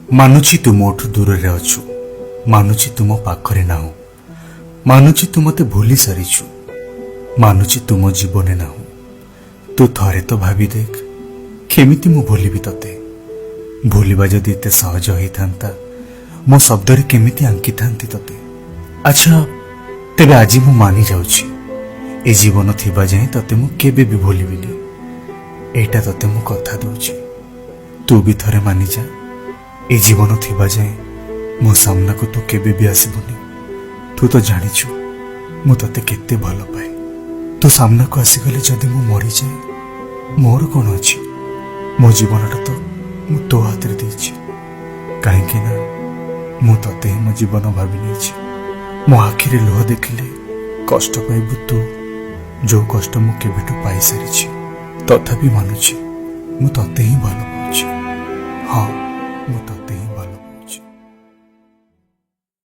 ମାନୁଛି ତୁ ମୋଠୁ ଦୂରରେ ଅଛୁ, ମାନୁଛି ତୁ ମୋ ପାଖରେ ନାହୁଁ, ମାନୁଛି ତୁ ମତେ ଭୁଲି ସାରିଛୁ, ମାନୁଛି ତୁ ମୋ ଜୀବନେ ନାହୁଁ। ତୁ ଥରେ ତ ଭାବି ଦେଖ, କେମିତି ମୁଁ ଭୁଲିବି ତତେ। ଭୁଲିବା ଯଦି ଏତେ ସହଜ ହେଇଥାନ୍ତା, ମୋ ଶବ୍ଦରେ କେମିତି ଆଙ୍କିଥାନ୍ତି ତତେ। ଆଚ୍ଛା, ତେବେ ଆଜି ମୁଁ ମାନି ଯାଉଛି, ଏ ଜୀବନ ଥିବା ଯାଏଁ ତତେ ମୁଁ କେବେ ବି ଭୁଲିବିନି। ଏଇଟା ତତେ ମୁଁ କଥା ଦଉଛି, ତୁ ବି ଥରେ ମାନିଯା। ଏ ଜୀବନ ଥିବା ଯାଏଁ ମୋ ସାମ୍ନାକୁ ତୁ କେବେ ବି ଆସିବୁନି। ତୁ ତ ଜାଣିଛୁ ମୁଁ ତତେ କେତେ ଭଲ ପାଏ। ତୁ ସାମ୍ନାକୁ ଆସିଗଲେ ଯଦି ମୁଁ ମରିଯାଏ, ମୋର କଣ ଅଛି? ମୋ ଜୀବନଟା ତ ମୁଁ ତୋ ହାତରେ ଦେଇଛି। କାହିଁକି ନା ମୁଁ ତତେ ହିଁ ମୋ ଜୀବନ ଭାବି ନେଇଛି। ମୋ ଆଖିରେ ଲୁହ ଦେଖିଲେ କଷ୍ଟ ପାଇବୁ ତୁ, ଯୋଉ କଷ୍ଟ ମୁଁ କେବେଠୁ ପାଇସାରିଛି। ତଥାପି ମାନୁଛି ମୁଁ ତତେ ହିଁ ଭଲ ପାଉଛି। ହଁ, ମୁଁ